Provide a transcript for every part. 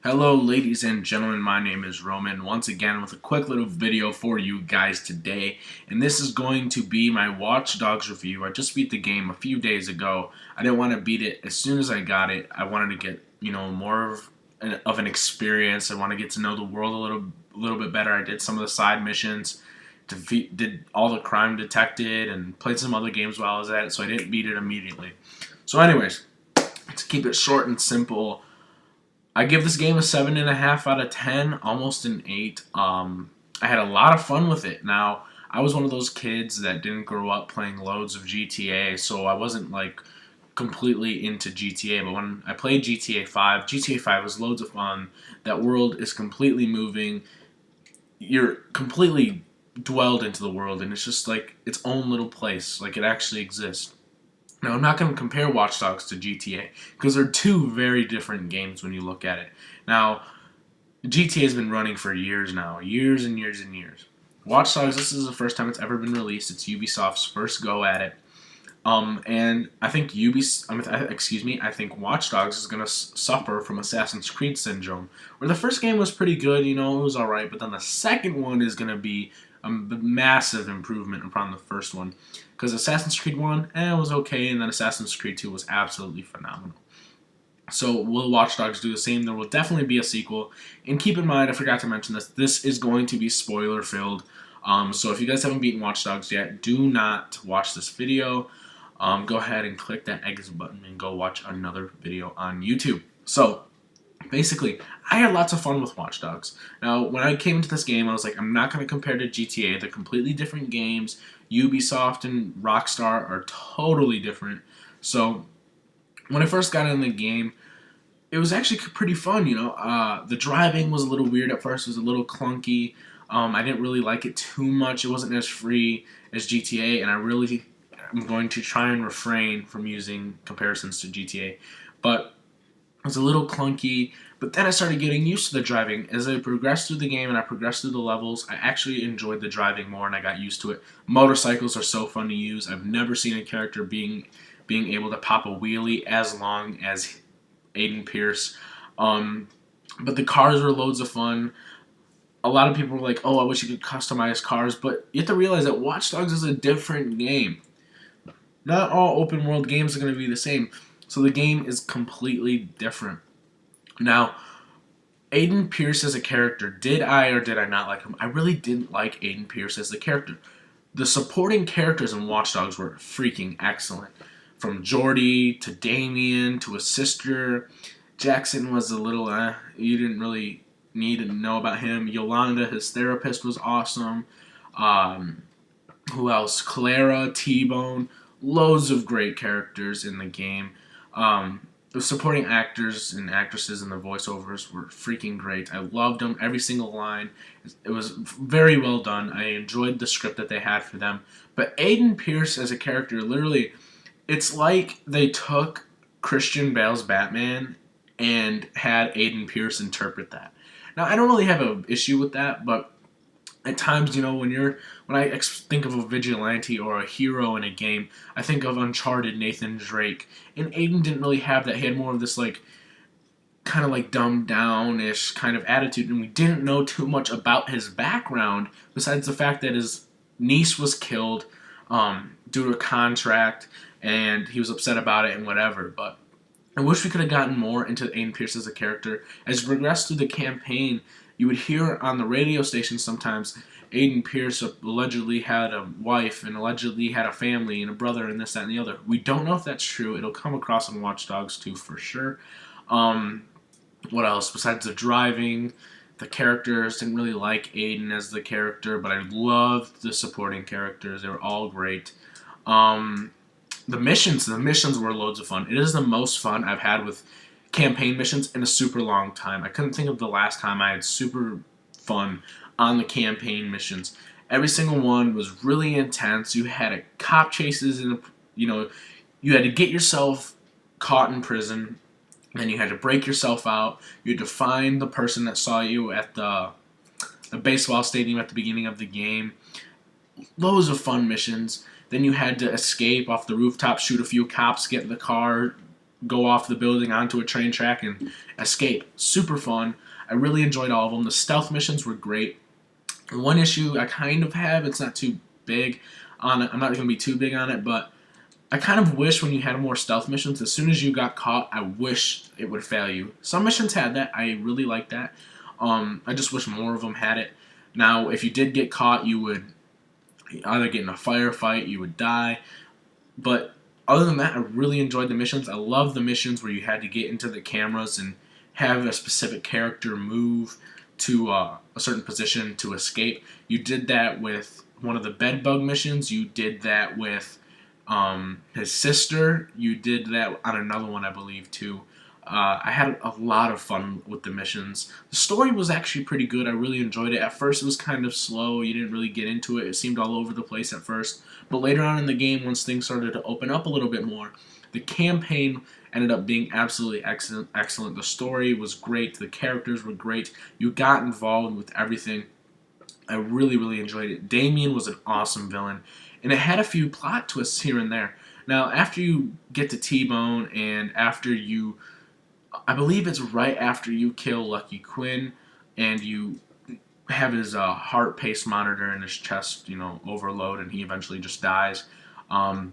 Hello ladies and gentlemen, my name is Roman, once again with a quick little video for you guys today, and this is going to be my Watch Dogs review. I just beat the game a few days ago. I didn't want to beat it as soon as I got it. I wanted to get, more of an experience. I want to get to know the world a little bit better. I did some of the side missions, did all the crime detected, and played some other games while I was at it, so I didn't beat it immediately. So anyways, to keep it short and simple, I give this game a 7.5 out of 10, almost an 8. I had a lot of fun with it. Now, I was one of those kids that didn't grow up playing loads of GTA, so I wasn't like completely into GTA. But when I played GTA 5 was loads of fun. That world is completely moving. You're completely dwelled into the world, and it's just like its own little place, like it actually exists. Now, I'm not going to compare Watch Dogs to GTA because they're two very different games when you look at it. Now, GTA has been running for years now, years and years and years. Watch Dogs, this is the first time it's ever been released. It's Ubisoft's first go at it. And I think I think Watch Dogs is going to suffer from Assassin's Creed syndrome, where the first game was pretty good, it was alright, but then the second one is going to be a massive improvement upon the first one, because Assassin's Creed 1, was okay, and then Assassin's Creed 2 was absolutely phenomenal. So will Watch Dogs do the same? There will definitely be a sequel, and keep in mind, I forgot to mention this is going to be spoiler filled, so if you guys haven't beaten Watch Dogs yet, do not watch this video. Go ahead and click that exit button and go watch another video on YouTube. So, basically, I had lots of fun with Watch Dogs. Now, when I came into this game, I was like, I'm not going to compare to GTA. They're completely different games. Ubisoft and Rockstar are totally different. So, when I first got in the game, it was actually pretty fun, The driving was a little weird at first. It was a little clunky. I didn't really like it too much. It wasn't as free as GTA, and I'm going to try and refrain from using comparisons to GTA. But it was a little clunky, but then I started getting used to the driving. As I progressed through the game and I progressed through the levels, I actually enjoyed the driving more and I got used to it. Motorcycles are so fun to use. I've never seen a character being able to pop a wheelie as long as Aiden Pierce. But the cars were loads of fun. A lot of people were like, oh, I wish you could customize cars, but you have to realize that Watch Dogs is a different game. Not all open world games are going to be the same. So the game is completely different. Now, Aiden Pierce as a character, did I or did I not like him? I really didn't like Aiden Pierce as the character. The supporting characters in Watch Dogs were freaking excellent. From Jordy to Damien to his sister. Jackson was a little, you didn't really need to know about him. Yolanda, his therapist, was awesome. Who else? Clara, T-Bone. Loads of great characters in the game. The supporting actors and actresses and the voiceovers were freaking great. I loved them, every single line. It was very well done. I enjoyed the script that they had for them. But Aiden Pierce as a character, literally, it's like they took Christian Bale's Batman and had Aiden Pierce interpret that. Now, I don't really have an issue with that, but at times, when I think of a vigilante or a hero in a game, I think of Uncharted Nathan Drake, and Aiden didn't really have that. He had more of this kind of dumbed down-ish kind of attitude, and we didn't know too much about his background besides the fact that his niece was killed due to a contract, and he was upset about it and whatever. But I wish we could have gotten more into Aiden Pierce as a character. As we progressed through the campaign, you would hear on the radio station sometimes Aiden Pierce allegedly had a wife and allegedly had a family and a brother and this, that, and the other. We don't know if that's true. It'll come across in Watch Dogs 2 for sure. What else? Besides the driving, the characters, didn't really like Aiden as the character, but I loved the supporting characters. They were all great. The missions were loads of fun. It is the most fun I've had with campaign missions in a super long time. I couldn't think of the last time I had super fun on the campaign missions. Every single one was really intense. You had cop chases you had to get yourself caught in prison, then you had to break yourself out. You had to find the person that saw you at the baseball stadium at the beginning of the game. Loads of fun missions. Then you had to escape off the rooftop, shoot a few cops, get in the car, go off the building onto a train track and escape. Super fun. I really enjoyed all of them. The stealth missions were great. One issue I kind of have, it's not too big on it. I'm not going to be too big on it, but I kind of wish when you had more stealth missions, as soon as you got caught, I wish it would fail you. Some missions had that. I really like that. I just wish more of them had it. Now, if you did get caught, you would either get in a firefight, you would die. But other than that, I really enjoyed the missions. I love the missions where you had to get into the cameras and have a specific character move to a certain position to escape. You did that with one of the bedbug missions. You did that with his sister. You did that on another one, I believe, too. I had a lot of fun with the missions. The story was actually pretty good. I really enjoyed it. At first, it was kind of slow. You didn't really get into it. It seemed all over the place at first. But later on in the game, once things started to open up a little bit more, the campaign ended up being absolutely excellent. The story was great. The characters were great. You got involved with everything. I really, really enjoyed it. Damien was an awesome villain. And it had a few plot twists here and there. Now, after you get to T-Bone and after you... I believe it's right after you kill Lucky Quinn and you have his heart pace monitor in his chest, overload, and he eventually just dies. I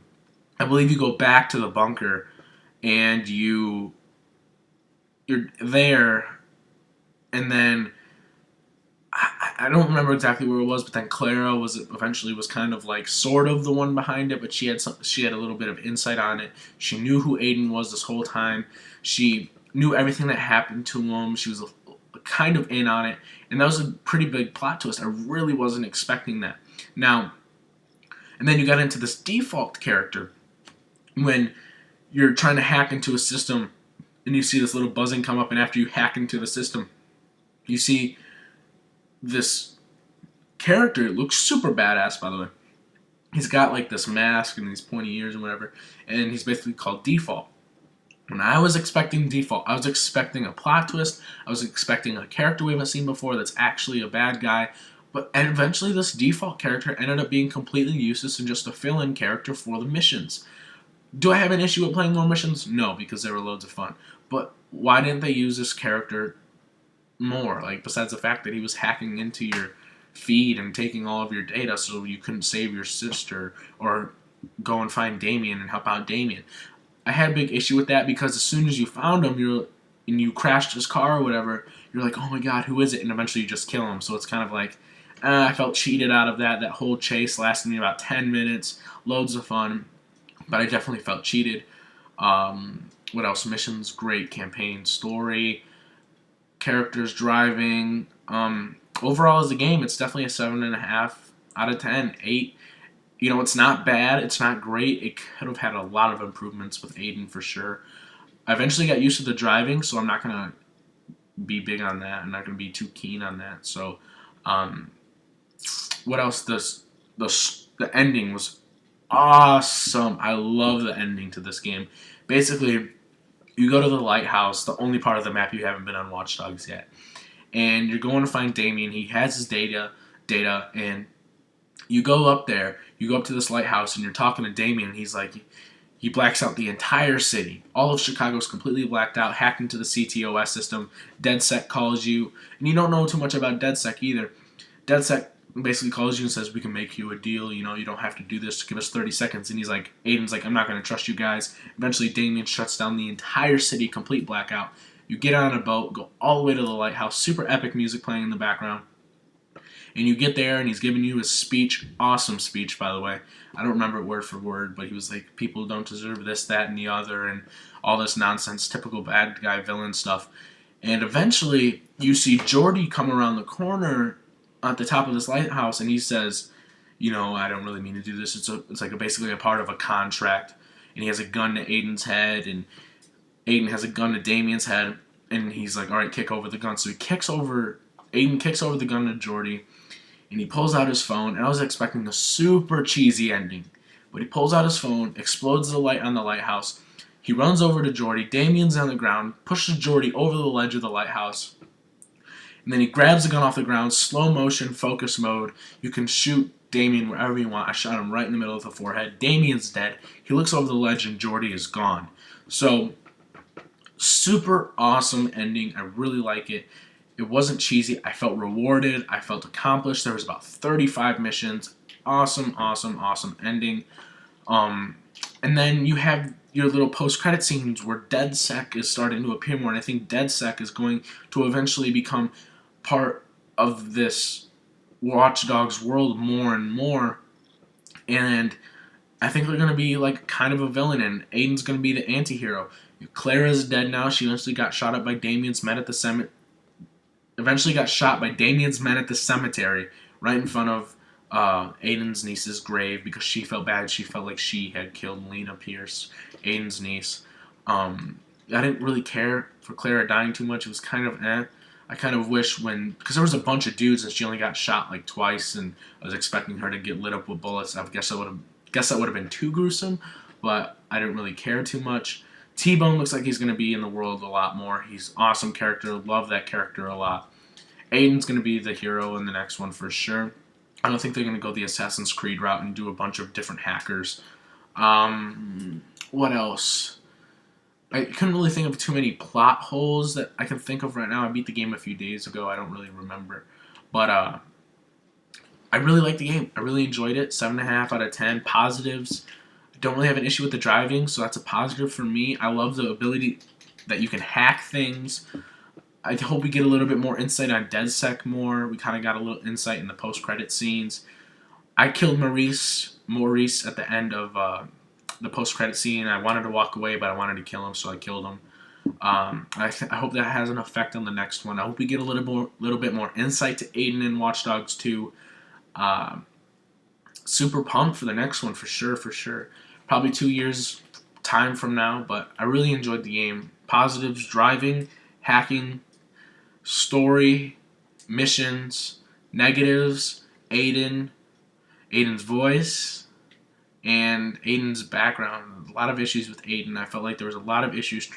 believe you go back to the bunker and you're there, and then I don't remember exactly where it was, but then Clara was kind of like sort of the one behind it, but she had a little bit of insight on it. She knew who Aiden was this whole time. She knew everything that happened to him. She was kind of in on it, and that was a pretty big plot twist. I really wasn't expecting that. Now, and then you got into this default character when you're trying to hack into a system, and you see this little buzzing come up, and after you hack into the system, you see this character. It looks super badass, by the way. He's got like this mask and these pointy ears and whatever, and he's basically called Default. When I was expecting Default, I was expecting a plot twist. I was expecting a character we haven't seen before that's actually a bad guy. And eventually this Default character ended up being completely useless and just a fill-in character for the missions. Do I have an issue with playing more missions? No, because they were loads of fun. But why didn't they use this character more? Like, besides the fact that he was hacking into your feed and taking all of your data so you couldn't save your sister or go and find Damien and help out Damien. I had a big issue with that because as soon as you found him, and you crashed his car or whatever, you're like, oh my god, who is it? And eventually you just kill him. So it's kind of like, I felt cheated out of that. That whole chase lasted me about 10 minutes. Loads of fun. But I definitely felt cheated. What else? Missions, great. Campaign, story, characters, driving. Overall as a game, it's definitely a 7.5 out of 10. 8. It's not bad. It's not great. It could have had a lot of improvements with Aiden for sure. I eventually got used to the driving, so I'm not going to be big on that. I'm not going to be too keen on that. So, what else? The ending was awesome. I love the ending to this game. Basically, you go to the lighthouse, the only part of the map you haven't been on Watch Dogs yet. And you're going to find Damien. He has his data, and you go up there, you go up to this lighthouse, and you're talking to Damien, and he's like, he blacks out the entire city. All of Chicago's completely blacked out, hacked into the CTOS system. DedSec calls you, and you don't know too much about DedSec either. DedSec basically calls you and says, we can make you a deal, you don't have to do this, give us 30 seconds. And Aiden's like, I'm not going to trust you guys. Eventually, Damien shuts down the entire city, complete blackout. You get on a boat, go all the way to the lighthouse, super epic music playing in the background. And you get there, and he's giving you his speech. Awesome speech, by the way. I don't remember it word for word, but he was like, people don't deserve this, that, and the other, and all this nonsense, typical bad guy villain stuff. And eventually, you see Jordy come around the corner at the top of this lighthouse, and he says, I don't really mean to do this. It's like basically a part of a contract. And he has a gun to Aiden's head, and Aiden has a gun to Damien's head, and he's like, all right, kick over the gun. So Aiden kicks over the gun to Jordy, and he pulls out his phone, and I was expecting a super cheesy ending. But he pulls out his phone, explodes the light on the lighthouse. He runs over to Jordy. Damien's on the ground, pushes Jordy over the ledge of the lighthouse. And then he grabs the gun off the ground, slow motion, focus mode. You can shoot Damien wherever you want. I shot him right in the middle of the forehead. Damien's dead. He looks over the ledge, and Jordy is gone. So Super awesome ending. I really like it. It wasn't cheesy. I felt rewarded. I felt accomplished. There was about 35 missions. Awesome, awesome, awesome ending. Um, and then you have your little post-credit scenes where DedSec is starting to appear more, and I think DedSec is going to eventually become part of this Watch Dogs world more and more. And I think they're going to be like kind of a villain, and Aiden's going to be the anti-hero. Clara's dead now. She eventually got shot up by Damien's men at the cemetery right in front of Aiden's niece's grave because she felt bad. She felt like she had killed Lena Pierce, Aiden's niece. I didn't really care for Clara dying too much. It was kind of eh. I kind of wish because there was a bunch of dudes and she only got shot like twice, and I was expecting her to get lit up with bullets. I guess that would have been too gruesome, but I didn't really care too much. T-Bone looks like he's going to be in the world a lot more. He's an awesome character. Love that character a lot. Aiden's going to be the hero in the next one for sure. I don't think they're going to go the Assassin's Creed route and do a bunch of different hackers. What else? I couldn't really think of too many plot holes that I can think of right now. I beat the game a few days ago. I don't really remember. But I really liked the game. I really enjoyed it. 7.5 out of 10. Positives. I don't really have an issue with the driving, so that's a positive for me. I love the ability that you can hack things. I hope we get a little bit more insight on DedSec more. We kind of got a little insight in the post-credit scenes. I killed Maurice at the end of the post-credit scene. I wanted to walk away, but I wanted to kill him, so I killed him. I hope that has an effect on the next one. I hope we get a little bit more insight to Aiden in Watch Dogs 2. Super pumped for the next one for sure. Probably 2 years time from now, but I really enjoyed the game. Positives: driving, hacking, story, missions. Negatives: Aiden's voice, and Aiden's background. A lot of issues with Aiden. I felt like there was a lot of issues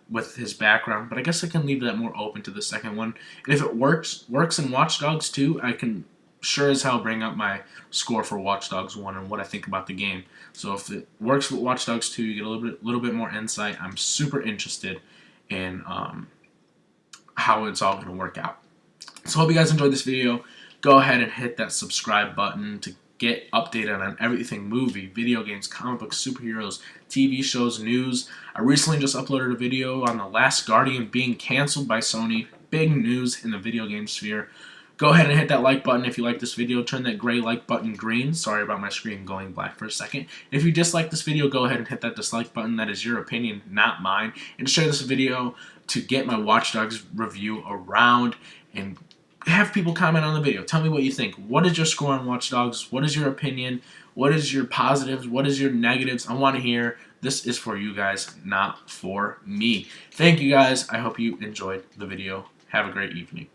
with his background, but I guess I can leave that more open to the second one. And if it works in Watch Dogs 2, I can sure as hell bring up my score for Watch Dogs 1 and what I think about the game. So if it works with Watch Dogs 2, you get a little bit more insight. I'm super interested in how it's all going to work out. So I hope you guys enjoyed this video. Go ahead and hit that subscribe button to get updated on everything: movie, video games, comic books, superheroes, TV shows, news. I recently just uploaded a video on The Last Guardian being canceled by Sony. Big news in the video game sphere. Go ahead and hit that like button if you like this video. Turn that gray like button green. Sorry about my screen going black for a second. If you dislike this video, go ahead and hit that dislike button. That is your opinion, not mine. And share this video to get my Watch Dogs review around and have people comment on the video. Tell me what you think. What is your score on Watch Dogs? What is your opinion? What is your positives? What is your negatives? I want to hear. This is for you guys, not for me. Thank you guys. I hope you enjoyed the video. Have a great evening.